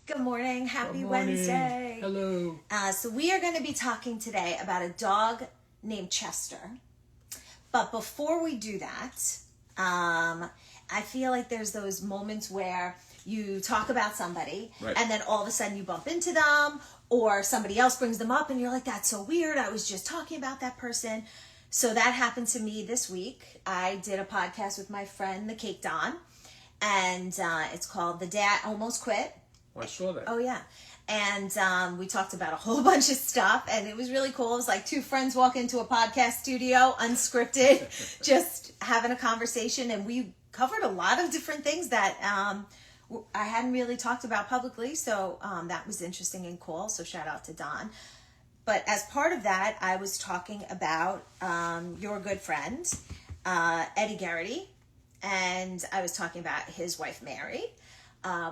Good morning. Happy Good morning. Wednesday. Hello. So we are going to be talking today about a dog named Chester. But before we do that, I feel like there's those moments where you talk about somebody Right. and then all of a sudden you bump into them or somebody else brings them up and you're like, that's so weird. I was just talking about that person. So that happened to me this week. I did a podcast with my friend, the Cake Don, and it's called The Dad Almost Quit. I saw that. Oh, yeah. And we talked about a whole bunch of stuff, and it was really cool. It was like two friends walk into a podcast studio, unscripted, just having a conversation, and we covered a lot of different things that I hadn't really talked about publicly, so that was interesting and cool, so shout out to Don. But as part of that, I was talking about your good friend, Eddie Garrity, and I was talking about his wife, Mary,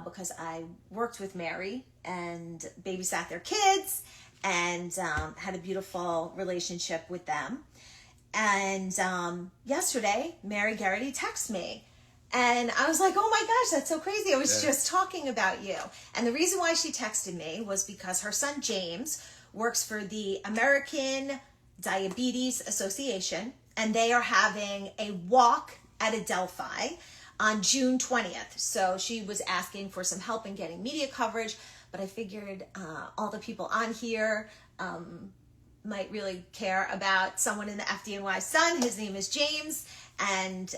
because I worked with Mary and babysat their kids and had a beautiful relationship with them. And yesterday, Mary Garrity texted me. And I was like, oh my gosh, that's so crazy. I was just talking about you. And the reason why she texted me was because her son, James, works for the American Diabetes Association. And they are having a walk at Adelphi on June 20th. So she was asking for some help in getting media coverage, but I figured all the people on here might really care about someone in the FDNY son. His name is James, and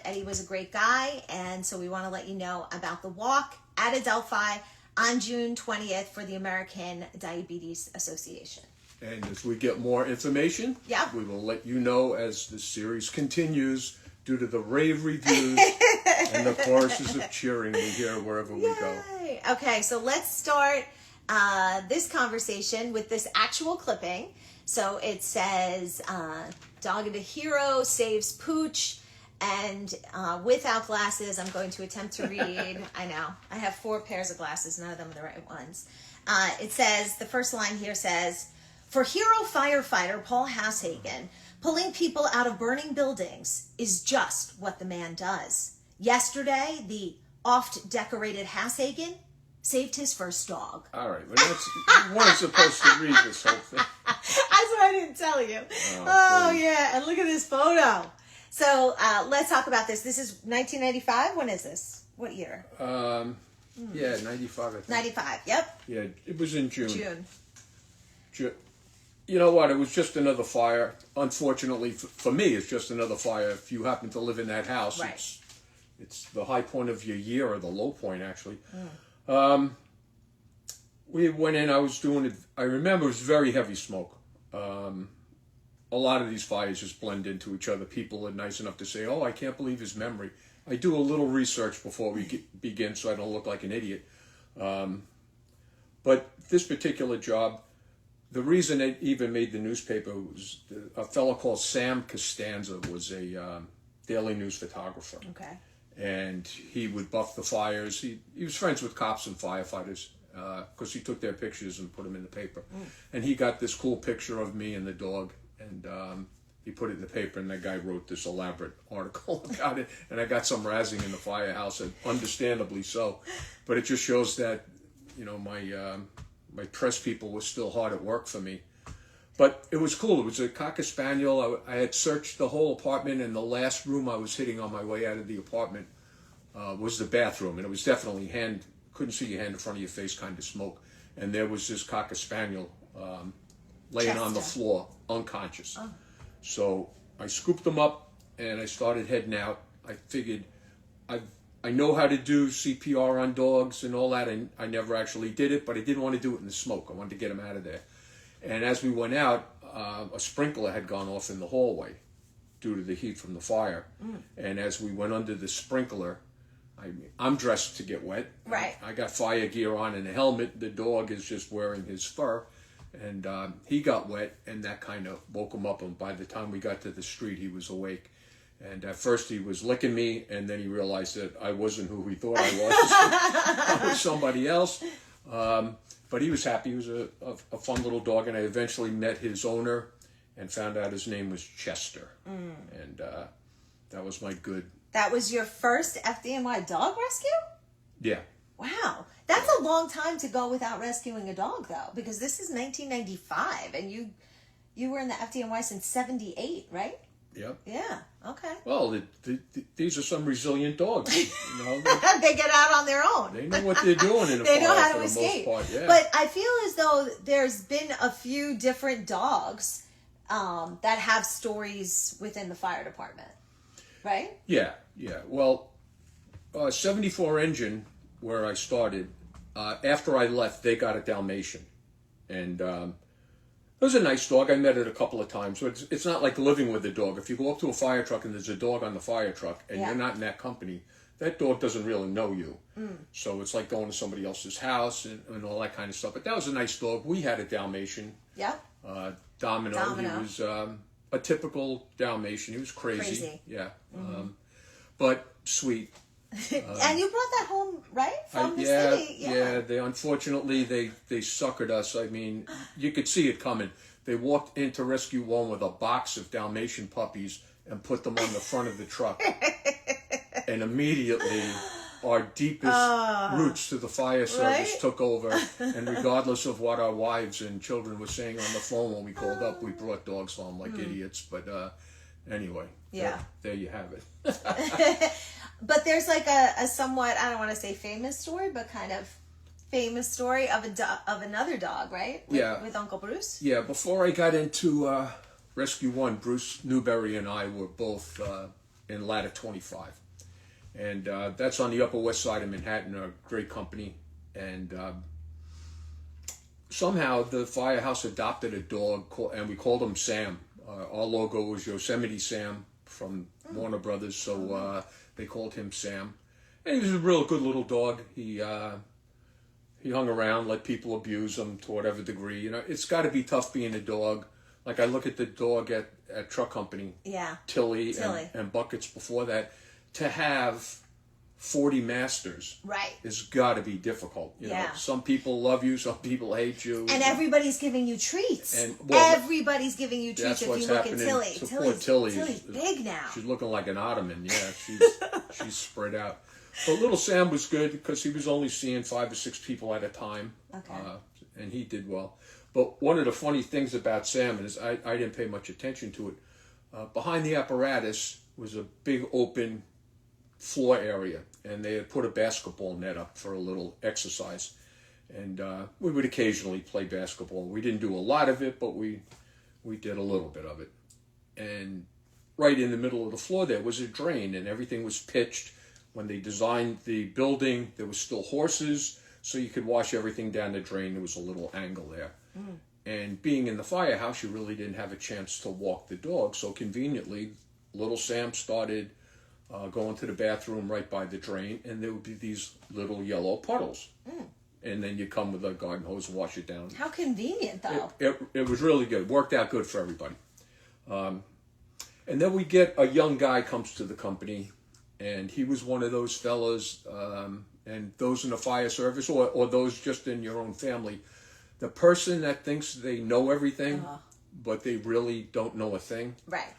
Eddie was a great guy, and so we want to let you know about the walk at Adelphi on June 20th for the American Diabetes Association. And as we get more information, we will let you know as the series continues due to the rave reviews and the choruses of cheering we hear wherever we go. Okay, so let's start this conversation with this actual clipping. So it says, dog and a hero saves Pooch, and without glasses, I'm going to attempt to read. I know, I have 4 pairs of glasses, none of them are the right ones. It says, the first line here says, for hero firefighter Paul Haushagen, pulling people out of burning buildings is just what the man does. Yesterday, the oft-decorated Haushagen saved his first dog. All right, well, you weren't supposed to read this whole thing. That's what I didn't tell you. Oh yeah, and look at this photo. So let's talk about this. This is 1995. When is this? What year? Yeah, 95, I think. 95, yep. Yeah, it was in June. June. You know what? It was just another fire. Unfortunately, for me, it's just another fire. If you happen to live in that house, right. It's the high point of your year, or the low point, actually. We went in, I was doing it. I remember it was very heavy smoke. A lot of these fires just blend into each other. People are nice enough to say, oh, I can't believe his memory. I do a little research before we begin so I don't look like an idiot. But this particular job, the reason it even made the newspaper was a fellow called Sam Costanza was a Daily News photographer. Okay. And he would buff the fires. He was friends with cops and firefighters because he took their pictures and put them in the paper. And he got this cool picture of me and the dog, and he put it in the paper, and that guy wrote this elaborate article about it. And I got some razzing in the firehouse, and understandably so. But it just shows that, you know, my press people were still hard at work for me. But it was cool. It was a Cocker Spaniel. I had searched the whole apartment, and the last room I was hitting on my way out of the apartment was the bathroom. And it was definitely couldn't see your hand in front of your face kind of smoke. And there was this Cocker Spaniel laying on the floor, unconscious. Oh. So I scooped them up, and I started heading out. I figured I know how to do CPR on dogs and all that. I never actually did it, but I didn't want to do it in the smoke. I wanted to get them out of there. And as we went out, a sprinkler had gone off in the hallway due to the heat from the fire. And as we went under the sprinkler, I'm dressed to get wet. Right. I got fire gear on and a helmet. The dog is just wearing his fur. And he got wet, and that kind of woke him up. And by the time we got to the street, he was awake. And at first he was licking me, and then he realized that I wasn't who he thought I was. I was somebody else. But he was happy. He was a fun little dog, and I eventually met his owner and found out his name was Chester. And that was my good... That was your first FDNY dog rescue? Yeah. Wow. That's a long time to go without rescuing a dog, though, because this is 1995, and you were in the FDNY since 78, right? Yep. Yeah. Okay. Well, these are some resilient dogs. You know, they get out on their own. they know what they're doing in a They fire know how for to the escape. most part. Yeah. But I feel as though there's been a few different dogs that have stories within the fire department, right? Yeah. Well, 74 engine, where I started, after I left, they got a Dalmatian. And it was a nice dog. I met it a couple of times. So it's not like living with a dog. If you go up to a fire truck and there's a dog on the fire truck and you're not in that company, that dog doesn't really know you. So it's like going to somebody else's house and all that kind of stuff. But that was a nice dog. We had a Dalmatian. Yeah. Domino. He was a typical Dalmatian. He was crazy. Yeah. But sweet. And you brought that home, right? From the city. Yeah. They unfortunately they suckered us. I mean, you could see it coming. They walked into Rescue 1 with a box of Dalmatian puppies and put them on the front of the truck. And immediately our deepest roots to the fire service took over. And regardless of what our wives and children were saying on the phone when we called up, we brought dogs home like idiots. But anyway, there you have it. But there's like a somewhat, I don't want to say famous story, but kind of famous story of another dog, right? With Uncle Bruce? Yeah, before I got into Rescue 1, Bruce Newberry and I were both in Ladder 25. And that's on the Upper West Side of Manhattan, a great company. And somehow the Firehouse adopted a dog, and we called him Sam. Our logo was Yosemite Sam from Warner Brothers, so they called him Sam. And he was a real good little dog. He hung around, let people abuse him to whatever degree. You know, it's got to be tough being a dog. Like I look at the dog at Truck Company, Tilly. And Buckets before that. To have 40 masters has got to be difficult. You know, some people love you, some people hate you. And everybody's giving you treats. And everybody's giving you treats if you look at Tilly. Tilly's big now. She's looking like an ottoman. Yeah, she's spread out. But little Sam was good because he was only seeing 5 or 6 people at a time. Okay. And he did well. But one of the funny things about Sam is I didn't pay much attention to it. Behind the apparatus was a big open floor area, and they had put a basketball net up for a little exercise, and we would occasionally play basketball. We didn't do a lot of it, but we did a little bit of it. And right in the middle of the floor there was a drain, and everything was pitched. When they designed the building, there was still horses, so you could wash everything down the drain. There was a little angle there. And being in the firehouse, you really didn't have a chance to walk the dog, so conveniently little Sam started going to the bathroom right by the drain, and there would be these little yellow puddles. And then you come with a garden hose and wash it down. How convenient, though. It was really good. Worked out good for everybody. And then we get a young guy comes to the company, and he was one of those fellas, and those in the fire service, or those just in your own family, the person that thinks they know everything, but they really don't know a thing. Right.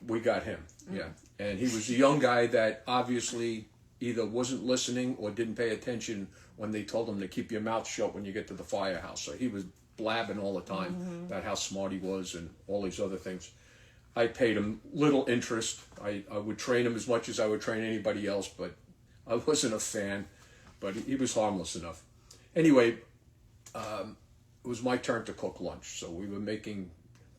We got him, yeah. And he was a young guy that obviously either wasn't listening or didn't pay attention when they told him to keep your mouth shut when you get to the firehouse. So he was blabbing all the time about how smart he was and all these other things. I paid him little interest. I would train him as much as I would train anybody else, but I wasn't a fan. But he was harmless enough. Anyway, it was my turn to cook lunch. So we were making,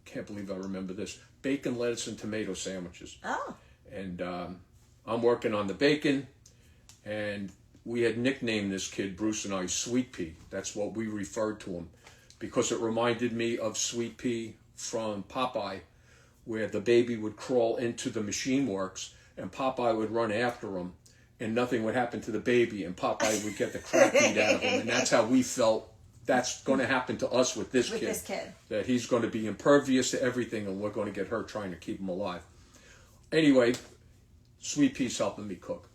can't believe I remember this, bacon, lettuce, and tomato sandwiches. Oh. And I'm working on the bacon, and we had nicknamed this kid, Bruce and I, Sweet Pea. That's what we referred to him, because it reminded me of Sweet Pea from Popeye, where the baby would crawl into the machine works, and Popeye would run after him, and nothing would happen to the baby, and Popeye would get the crap beat out of him. And that's how we felt that's going to happen to us with this kid. That he's going to be impervious to everything, and we're going to get hurt trying to keep him alive. Anyway, Sweet Pea's helping me cook.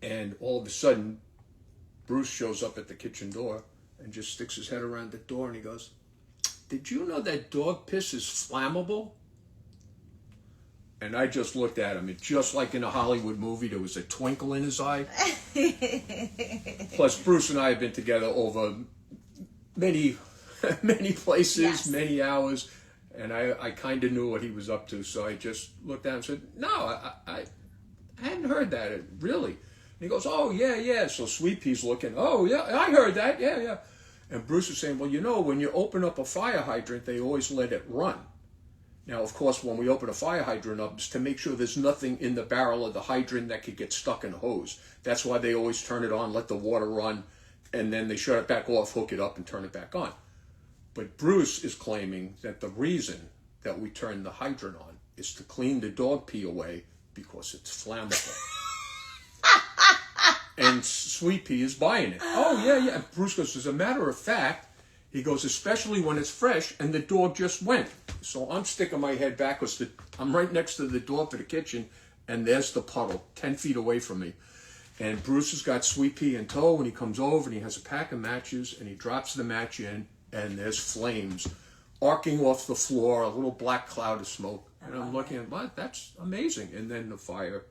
And all of a sudden, Bruce shows up at the kitchen door and just sticks his head around the door and he goes, "Did you know that dog piss is flammable?" And I just looked at him, and just like in a Hollywood movie, there was a twinkle in his eye. Plus, Bruce and I have been together over many places, yes. many hours, and I kind of knew what he was up to. So I just looked at him and said, no, I hadn't heard that, really. And he goes, oh, yeah. So Sweet Pea's looking, oh, yeah, I heard that, yeah. And Bruce is saying, well, when you open up a fire hydrant, they always let it run. Now, of course, when we open a fire hydrant up, it's to make sure there's nothing in the barrel of the hydrant that could get stuck in a hose. That's why they always turn it on, let the water run, and then they shut it back off, hook it up, and turn it back on. But Bruce is claiming that the reason that we turn the hydrant on is to clean the dog pee away because it's flammable. And Sweet Pea is buying it. Oh, yeah. And Bruce goes, as a matter of fact, he goes, especially when it's fresh and the dog just went. So I'm sticking my head back because I'm right next to the door to the kitchen, and there's the puddle 10 feet away from me. And Bruce has got Sweet Pea in tow, and he comes over and he has a pack of matches, and he drops the match in, and there's flames arcing off the floor, a little black cloud of smoke. And I'm looking at, what? That's amazing. And then the fire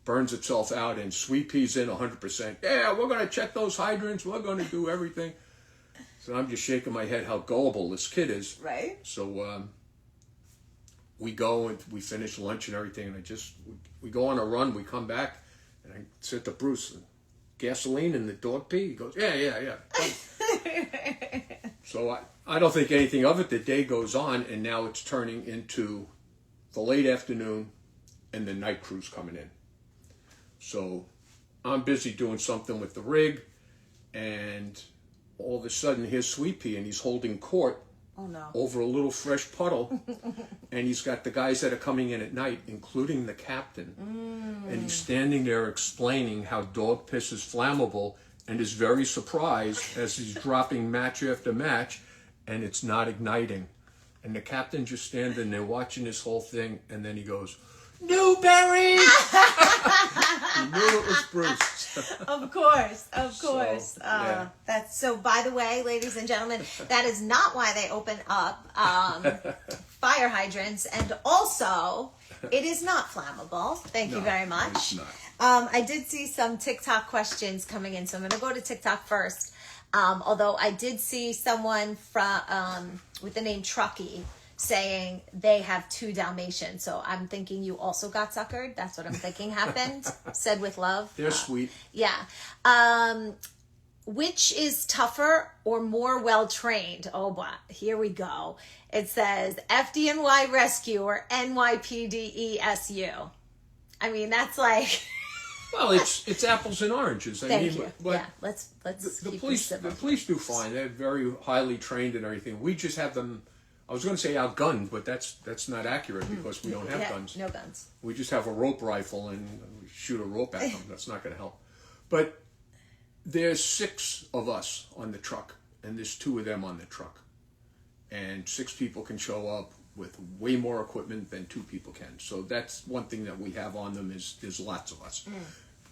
burns itself out, and Sweet Pea's in 100%. Yeah, we're going to check those hydrants. We're going to do everything. So I'm just shaking my head how gullible this kid is. Right. So we go and we finish lunch and everything, and we go on a run. We come back, and I said to Bruce, gasoline in the dog pee? He goes, yeah. So I don't think anything of it. The day goes on, and now it's turning into the late afternoon and the night crew's coming in. So I'm busy doing something with the rig, and all of a sudden, here's Sweet Pea, and he's holding court over a little fresh puddle, and he's got the guys that are coming in at night, including the captain, and he's standing there explaining how dog piss is flammable, and is very surprised as he's dropping match after match, and it's not igniting. And the captain just standing there watching this whole thing, and then he goes, Newberry! He knew it was Bruce. Of course. So, yeah. That's so. By the way, ladies and gentlemen, that is not why they open up fire hydrants, and also it is not flammable. Thank you very much. It's not. I did see some TikTok questions coming in, so I'm going to go to TikTok first. Although I did see someone from with the name Truckee saying they have 2 Dalmatians. So I'm thinking you also got suckered. That's what I'm thinking happened. Said with love. They're sweet. Yeah. Which is tougher or more well-trained? Oh, boy. Here we go. It says FDNY Rescue or NYPDESU. I mean, that's like... Well, it's apples and oranges. Thank you. But yeah, let's the keep police. The police do fine. They're very highly trained and everything. We just have them. I was going to say outgunned, but that's not accurate because we don't have guns. No guns. We just have a rope rifle and we shoot a rope at them. That's not going to help. But there's 6 of us on the truck, and there's 2 of them on the truck, and 6 people can show up with way more equipment than 2 people can. So that's one thing that we have on them is there's lots of us.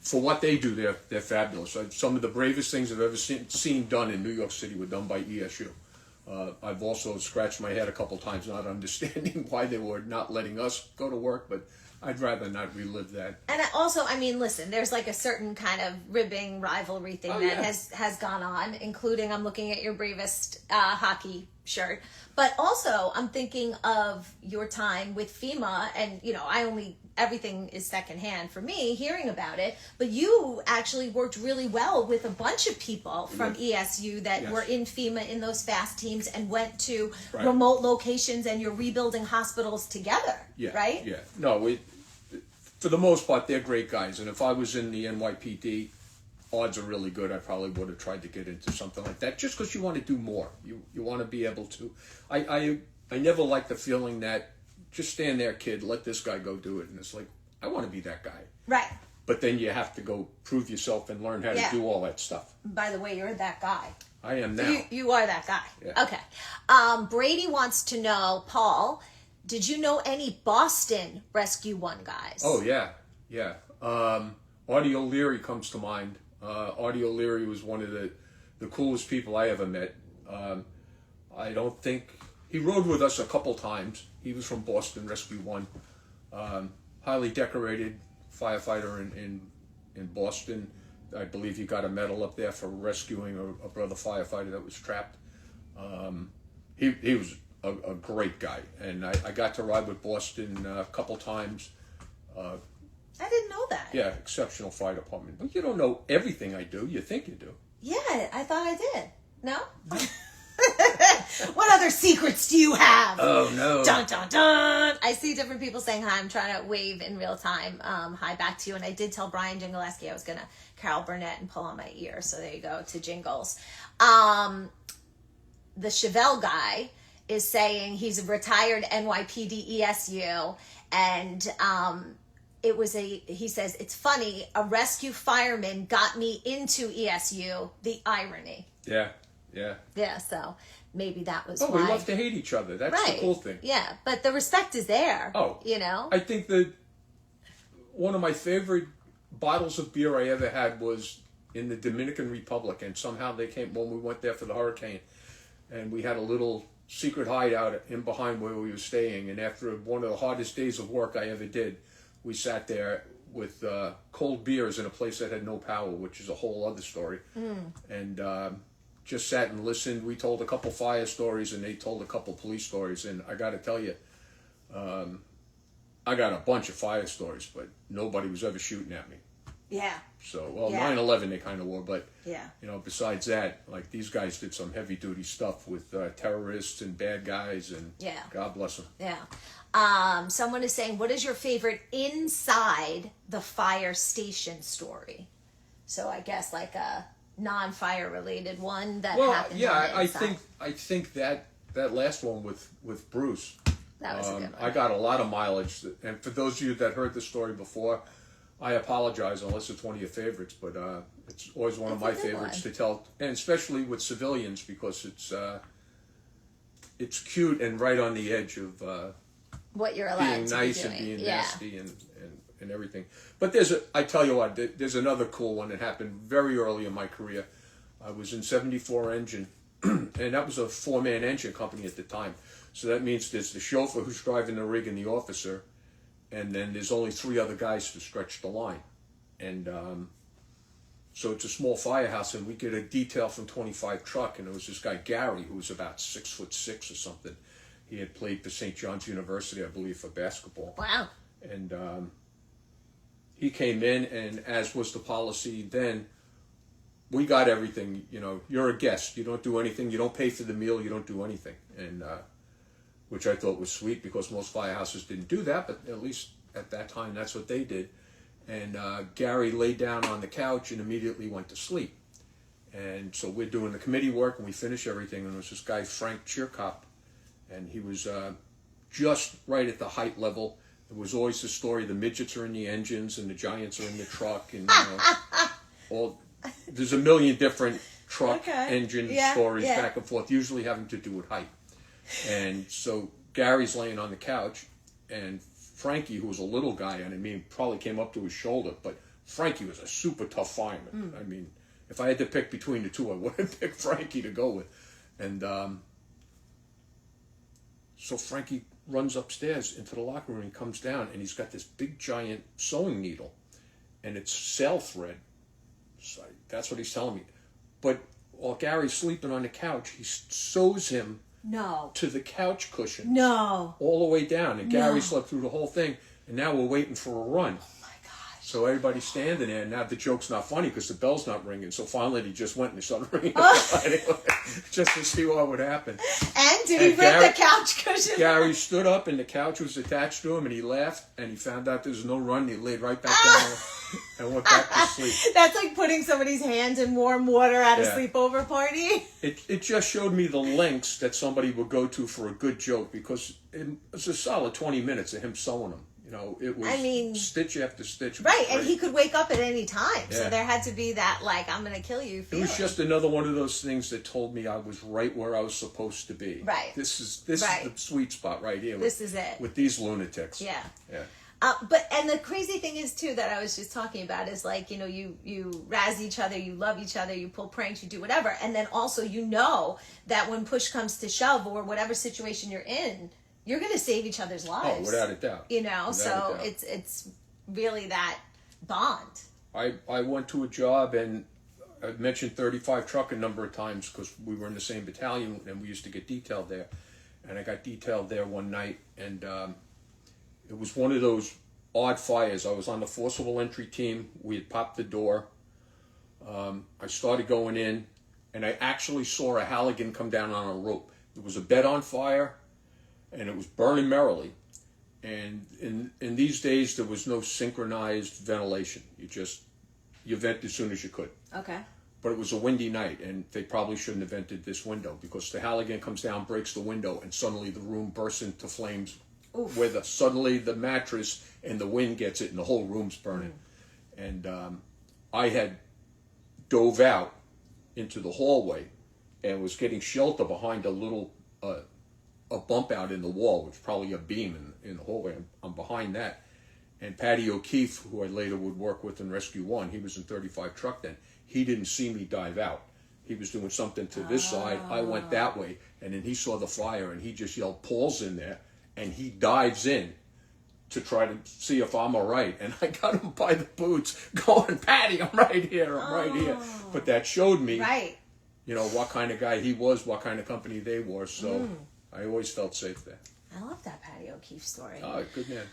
For what they do, they're fabulous. Some of the bravest things I've ever seen done in New York City were done by ESU. I've also scratched my head a couple times not understanding why they were not letting us go to work, but I'd rather not relive that. And also, I mean, listen, there's like a certain kind of ribbing rivalry thing has gone on, including I'm looking at your bravest hockey shirt. But also, I'm thinking of your time with FEMA, and, you know, everything is secondhand for me hearing about it, but you actually worked really well with a bunch of people from ESU that were in FEMA in those fast teams and went to remote locations, and you're rebuilding hospitals together, right? Yeah. No, for the most part, they're great guys, and if I was in the NYPD, odds are really good I probably would have tried to get into something like that, just because you want to do more. You want to be able to. I never liked the feeling that just stand there, kid, let this guy go do it. And it's like, I want to be that guy. Right. But then you have to go prove yourself and learn how to do all that stuff. By the way, you're that guy. I am now. So you are that guy. Yeah. Okay. Brady wants to know, Paul, did you know any Boston Rescue 1 guys? Oh, yeah. Artie O'Leary comes to mind. Artie O'Leary was one of the coolest people I ever met. I don't think... He rode with us a couple times. He was from Boston Rescue 1. highly decorated firefighter in Boston. I believe he got a medal up there for rescuing a brother firefighter that was trapped. He was a great guy, and I got to ride with Boston a couple times. I didn't know that. Yeah, exceptional fire department. But you don't know everything I do. You think you do. Yeah, I thought I did. No? What other secrets do you have? Oh, no. Dun, dun, dun. I see different people saying hi. I'm trying to wave in real time. Hi back to you. And I did tell Brian Jingleski I was going to Carol Burnett and pull on my ear. So there you go, to Jingles. The Chevelle guy is saying he's a retired NYPD ESU. And he says, it's funny, a rescue fireman got me into ESU. The irony. Yeah, yeah. Yeah, so maybe that was why. we love to hate each other. That's right. the cool thing. Yeah, but the respect is there. Oh. You know? I think that one of my favorite bottles of beer I ever had was in the Dominican Republic, and somehow they came when we went there for the hurricane, and we had a little secret hideout in behind where we were staying, and after one of the hardest days of work I ever did, we sat there with cold beers in a place that had no power, which is a whole other story. And just sat and listened. We told a couple fire stories, and they told a couple police stories. And I got to tell you, I got a bunch of fire stories, but nobody was ever shooting at me. Yeah. So, well, Yeah. 9/11 they kind of were, but Yeah. you know, besides that, like these guys did some heavy duty stuff with terrorists and bad guys, and Yeah. God bless them. Yeah. Someone is saying, what is your favorite inside the fire station story? So I guess like a non-fire related one that happened. Yeah, on the I inside. think that last one with Bruce. That was a good one. I got a lot of mileage, and for those of you that heard the story before, I apologize unless it's one of your favorites, but it's always one of my favorites to tell, and especially with civilians, because it's cute and right on the edge of what you're allowed being to nice be and doing. being nasty and everything. But I tell you what, there's another cool one that happened very early in my career. I was in 74 engine, and that was a 4-man engine company at the time. So that means there's the chauffeur who's driving the rig and the officer, and then there's only 3 other guys to stretch the line. And so it's a small firehouse, and we get a detail from 25 truck, and there was this guy, Gary, who was about 6'6" or something. He had played for St. John's University, I believe, for basketball. Wow. And he came in, and as was the policy then, we got everything. You know, you're a guest. You don't do anything. You don't pay for the meal. You don't do anything. And which I thought was sweet, because most firehouses didn't do that, but at least at that time, that's what they did. And Gary laid down on the couch and immediately went to sleep. And so we're doing the committee work, and we finish everything, and there was this guy, Frank Cheerkop, and he was just right at the height level. There was always the story, the midgets are in the engines and the giants are in the truck, and there's a million different truck engine stories back and forth, usually having to do with height. And so Gary's laying on the couch, and Frankie, who was a little guy, and I mean, probably came up to his shoulder, but Frankie was a super tough fireman. I mean, if I had to pick between the two, I would have picked Frankie to go with. And so Frankie runs upstairs into the locker room and comes down, and he's got this big giant sewing needle, and it's sail thread. So that's what he's telling me. But while Gary's sleeping on the couch, he sews him to the couch cushion. All the way down. And Gary slept through the whole thing, and now we're waiting for a run. So everybody's standing there, and now the joke's not funny because the bell's not ringing. So finally, he just went and he started ringing just to see what would happen. And did he rip the couch cushion? Gary stood up, and the couch was attached to him, and he laughed, and he found out there was no run. And he laid right back down and went back to sleep. That's like putting somebody's hand in warm water at a sleepover party. It just showed me the lengths that somebody would go to for a good joke, because it was a solid 20 minutes of him sewing them. You know, it was stitch after stitch. Right, and he could wake up at any time. Yeah. So there had to be that, like, I'm going to kill you feeling. It was just another one of those things that told me I was right where I was supposed to be. Right. This is the sweet spot right here. This is it. With these lunatics. Yeah. Yeah. And the crazy thing is, too, that I was just talking about is, like, you know, you razz each other, you love each other, you pull pranks, you do whatever. And then also, you know that when push comes to shove or whatever situation you're in, you're going to save each other's lives. Oh, without a doubt. You know, so it's really that bond. I went to a job, and I mentioned 35 truck a number of times because we were in the same battalion and we used to get detailed there. And I got detailed there one night, and it was one of those odd fires. I was on the forcible entry team. We had popped the door. I started going in, and I actually saw a Halligan come down on a rope. There was a bed on fire, and it was burning merrily. And in these days, there was no synchronized ventilation. You vent as soon as you could. Okay. But it was a windy night, and they probably shouldn't have vented this window, because the Halligan comes down, breaks the window, and suddenly the room bursts into flames. Oof. Where suddenly the mattress and the wind gets it, and the whole room's burning. And I had dove out into the hallway and was getting shelter behind a little a bump out in the wall, which was probably a beam in the hallway. I'm behind that. And Patty O'Keefe, who I later would work with in Rescue 1, he was in 35 truck then. He didn't see me dive out. He was doing something to this side. I went that way, and then he saw the fire, and he just yelled, "Paul's in there," and he dives in to try to see if I'm all right. And I got him by the boots going, "Patty, I'm right here, I'm right here." But that showed me, right, you know, what kind of guy he was, what kind of company they were. So I always felt safe there. I love that Patty O'Keefe story. Oh, good man.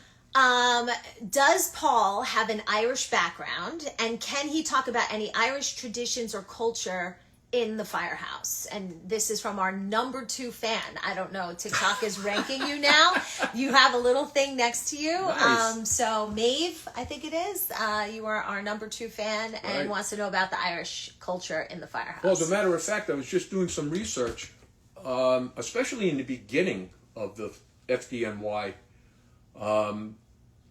Does Paul have an Irish background, and can he talk about any Irish traditions or culture in the Firehouse? And this is from our number 2 fan. I don't know, TikTok is ranking you now. You have a little thing next to you. Nice. So Maeve, I think it is, you are our number 2 fan and wants to know about the Irish culture in the Firehouse. Well, as a matter of fact, I was just doing some research, especially in the beginning of the FDNY.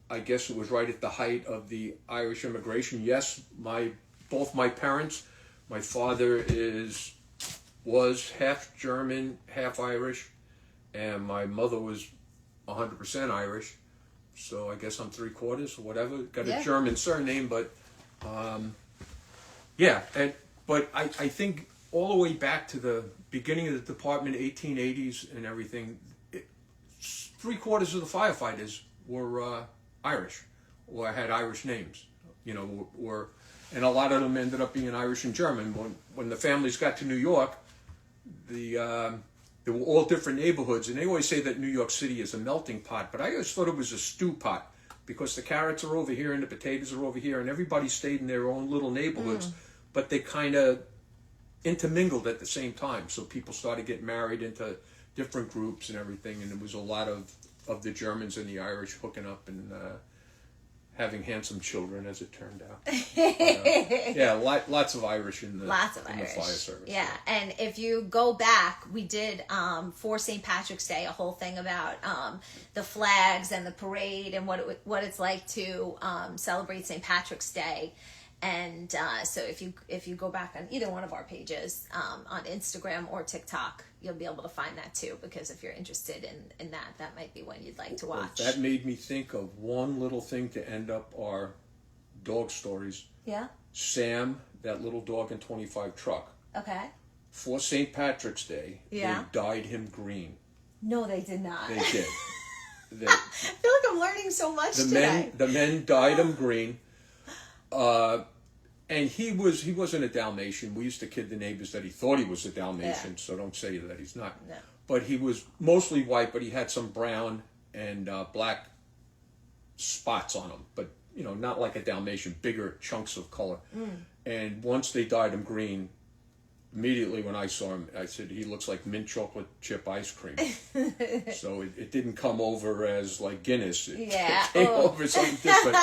I guess it was right at the height of the Irish immigration. Yes, both my parents, my father was half German, half Irish, and my mother was 100% Irish. So I guess I'm 3/4 or whatever. Got a German surname, but but I think all the way back to the beginning of the department, 1880s and everything, 3/4 of the firefighters were Irish, or had Irish names, you know, and a lot of them ended up being Irish and German. When the families got to New York, there were all different neighborhoods, and they always say that New York City is a melting pot, but I always thought it was a stew pot, because the carrots are over here and the potatoes are over here, and everybody stayed in their own little neighborhoods, but they kind of intermingled at the same time. So people started getting married into different groups and everything, and there was a lot of the Germans and the Irish hooking up and having handsome children, as it turned out. Lots of Irish in the fire service. Yeah, and if you go back, we did for St. Patrick's Day a whole thing about the flags and the parade and what it's like to celebrate St. Patrick's Day. And so if you go back on either one of our pages, on Instagram or TikTok, you'll be able to find that too, because if you're interested in that might be one you'd like to watch. Well, that made me think of one little thing to end up our dog stories. Yeah? Sam, that little dog in 25 truck. Okay. For St. Patrick's Day, they dyed him green. No, they did not. They did. I feel like I'm learning so much today. The men dyed him green. And he wasn't a Dalmatian. We used to kid the neighbors that he thought he was a Dalmatian, so don't say that he's not. No. But he was mostly white, but he had some brown and black spots on him. But, you know, not like a Dalmatian, bigger chunks of color. And once they dyed him green, immediately when I saw him, I said, he looks like mint chocolate chip ice cream. So it didn't come over as like Guinness. It came over something different.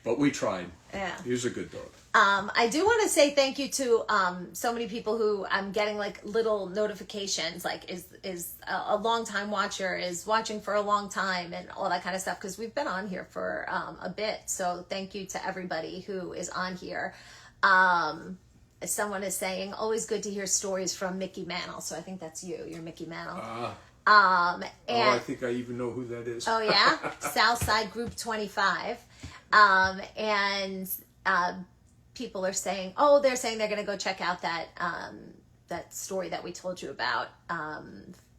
But we tried. Yeah. He was a good dog. I do want to say thank you to so many people who I'm getting like little notifications, like is a long time watcher, is watching for a long time, and all that kind of stuff, because we've been on here for a bit. So thank you to everybody who is on here. Someone is saying, always good to hear stories from Mickey Mantle. So I think that's you. You're Mickey Mantle. And I think I even know who that is. Oh yeah, Southside Group 25. People are saying, they're saying they're going to go check out that story that we told you about,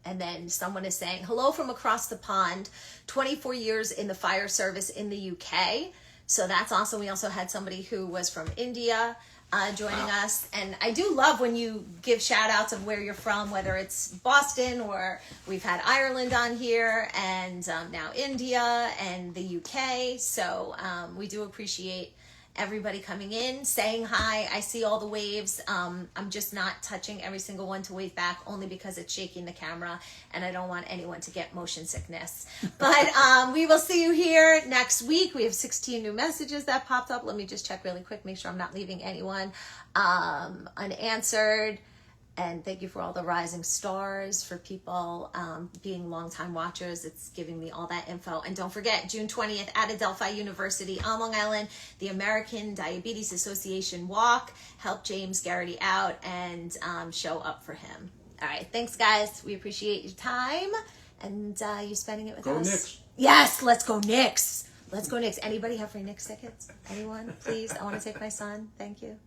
And then someone is saying, hello from across the pond, 24 years in the fire service in the UK. So that's awesome. We also had somebody who was from India joining us. And I do love when you give shout outs of where you're from, whether it's Boston or we've had Ireland on here and now India and the UK. So we do appreciate everybody coming in, saying hi. I see all the waves. I'm just not touching every single one to wave back, only because it's shaking the camera and I don't want anyone to get motion sickness. But we will see you here next week. We have 16 new messages that popped up. Let me just check really quick, make sure I'm not leaving anyone unanswered. And thank you for all the rising stars, for people being longtime watchers. It's giving me all that info. And don't forget, June 20th at Adelphi University on Long Island, the American Diabetes Association walk. Help James Garrity out and show up for him. All right, thanks, guys. We appreciate your time and you spending it with us. Go Knicks. Yes, let's go Knicks. Let's go Knicks. Anybody have free Knicks tickets? Anyone, please? I want to take my son. Thank you.